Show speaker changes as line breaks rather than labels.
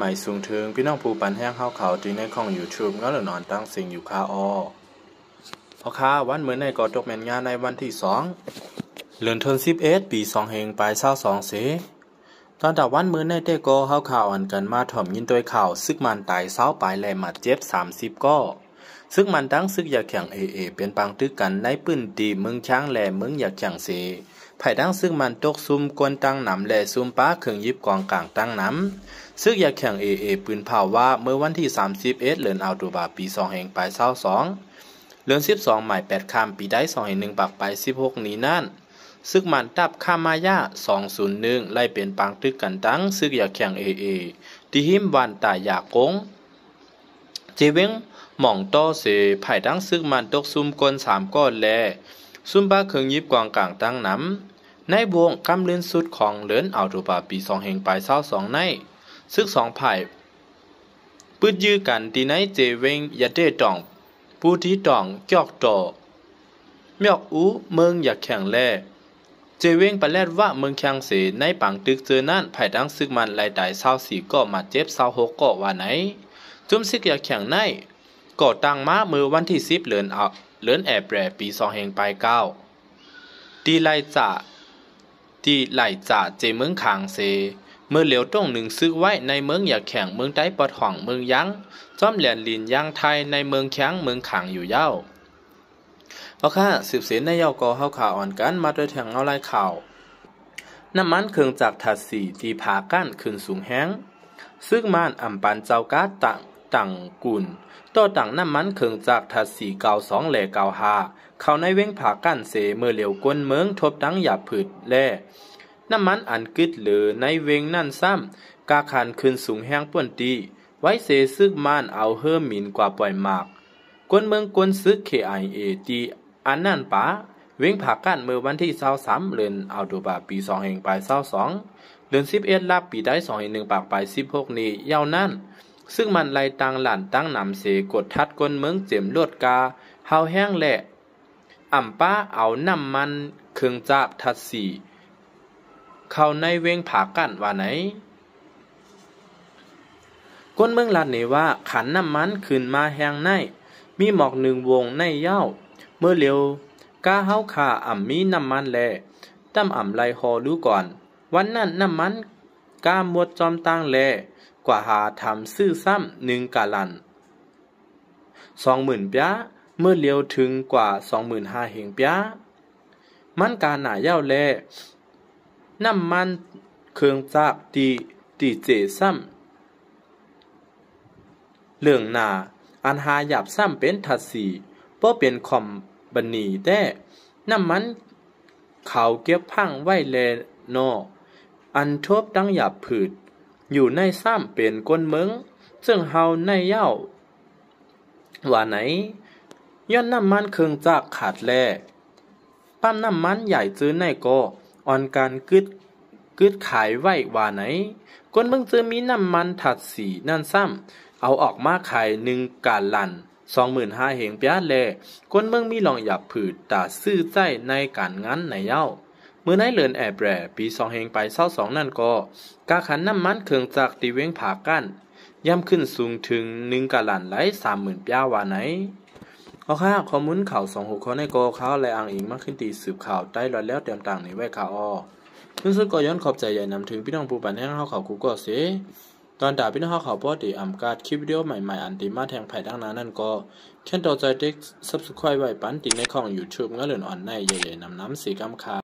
หมายสูงถึงพี่น้องผู้ปันแห้งข้าวเขาที่ในของ YouTube งั้นหรือนอนตั้งสิ่งอยู่คาเพราะวันเหมือนในก่อตกแมนงานในวันที่2เดือนธันวาคมปี2เฮงปลาย22เสตอนดับวันเหมือนในเตโกข้าวข่าวอันกันมาถ่อมยินโดยข่าวซึกมันตาย20ปลายแลมาเจ็บ30ก็ซึกมันตั้งซึกอยากแข่งเป็นปังตึกกันในปื้นตีเมืองช้างแลเมืองอยากแข่งเสไผ่ดังซึ่งมันตกซุ่มกวนตั้งหนำและซุ่มป้าเครื่องยิบกองกลางตั้งหนำซึ่งอยากแข่งปืนเผาว่าเมื่อวันที่31เดือนตุลาปี2แห่งปลาย22เดือน12หมาย8ค่ำปีได้2แห่ง1ปักไป16นี้นั่นซึ่งมันตับคามายา201ไล่เป็นปังตึกกันตั้งซึ่งอยากแข่งที่หิมวันตายากกงเจเวงหม่องโตเสไผ่ดังซึ่งมันตกซุ่มกวน3ก้อนแลซุ่มป้าเครื่องยิบกองกลางตั้งหนำในวงกำเลื่อนสุดของเดือนตุลาปี2แห่งปลาย22ในซึ่ง2ไผ่ปืดยื้อกันที่ในเจเวงยาเตตองผู้ที่ตองจอกต่อเมียกอูเมืองอยากแข่งแลเจเวงปะแลดว่าเมืองแข่งเสในปังตึกเจอนั่นไผ่ดังซึกมันไล่ตาย24ก็มาเจ็บ26ก็ว่าไหนจุ่มซึกอยากแข่งในก่อตั้งมาเมื่อวันที่10เดือนแอบแปรปี2แห่งปลาย9ตีไล่จ่าเจเมืองคางเสเมื่อเหลียวต้องหนึ่งซึกไว้ในเมืองอยากแข่งเมืองใต้ปอดห่องเมืองยังจ้อมแหลนลินยังไทยในเมืองแข้งเมืองขางอยู่เย้าเพราะสืบเสนในเย้าก่อเข้าข่าวอ่อนกันมาโดยแทงเอาไล่ข่าวน้ำมันเครื่องจากถัดสีตีผากั้นขึ้นสูงแห้งซึ่งม่านอ่ำปันเจ้ากาต่างกุ่นต่อต่างน้ำมันเครื่องจากถัดสี92แหล่95เข้าในเว้งผากั้นเสเมื่อเหลียวก้นเมืองทบดังหยาบผืดแล่น้ำมันอันกึดหรือในเวงนั่นซ้ำกาคันขึ้นสูงแห้งป่วนตีไว้เสซึกม่านเอาเฮิ่มหมินกว่าปล่อยหมากกวนเมืองกวนซึก KIA ตีอันนั่นป๋าเวงผากั้นเมื่อวันที่23เดือนตุลาปี2แห่งปลาย22เดือน11ลับปีได้2แห่ง1ปากปลาย16นี้ยาวนั่นซึ่งมันไล่ตังหลานตั้งนำเสกดทัดกวนเมืองเจ็มลวดกาเฮาแห้งแหละอ่ำป้าเอาน้ำมันเครื่องจากทัดสีเข้าในเวงผากั้นว่าไหนก้นเมืองลัดนี่ว่าขันน้ำมันขึ้นมาแห้งในมีหมอก1วงในเย้าเมื่อเร็วกาเฮาขาอ่ำมีน้ำมันแลตั้มอ่ำไลฮอดูก่อนวันนั้นน้ำมันกาหมดจอมตั้งแลกว่าหาทำซื้อซ้ำ1กาลัน20,000 ป๊าเมื่อเร็วถึงกว่า 25,000 เฮงป๊ามันกาหนาเย้าแลน้ำมันเครื่องจากตีเจซ้ำเหลืองหนาอันหาหยาบซ้ำเป็นถัดสีเพราะเป็นคอมบันนีแต่น้ำมันเขาเก็บพังไว้แลนออันทบดังหยาบผืดอยู่ในซ้ำเป็นก้นเมืองซึ่งเฮาในเย้าว่าไหนย้อนน้ำมันเครื่องจากขาดแลปั๊มน้ำมันใหญ่ซื้อในก็อ่อนการกึดขายไว้ว่าไหนคนเมืองจะมีน้ำมันถัดสีนั่นซ้ำเอาออกมาขาย1กาลัน 25,000 เฮงเปียแลคนเมืองมีหลองหยับผืดตาซื้อใจในการงั้นในเย้าเมื่อในเดือนแอบแรปี2เฮงไป22นั่นก็กาขันน้ำมันเครื่องจากตีเว้งผากั้นย่ำขึ้นสูงถึง1กาลันไหล 30,000 ปีว่าไหนเอาค่ะข้อมูลข่าว2 6ข้อในก็ข่าวและอ้างอิงมาขึ้นตีสืบข่าวได้แล้วเตรียมต่างในไว้ข่าวรู้สึกก็ย้อนขอบใจใหญ่นำถึงพี่น้องผู้ปันแห้งเขากูก็เสตอนด่าพี่น้องเขาพอดีอำการคลิปวิดีโอใหม่ๆอันตีมาแทงไผ่ดังนั้นนั่นก็แค่ต่อใจเด็ก subscribe ไว้ปันติในของ YouTube งั้นเหลืออ่อนในใหญ่ๆนำสีกำคา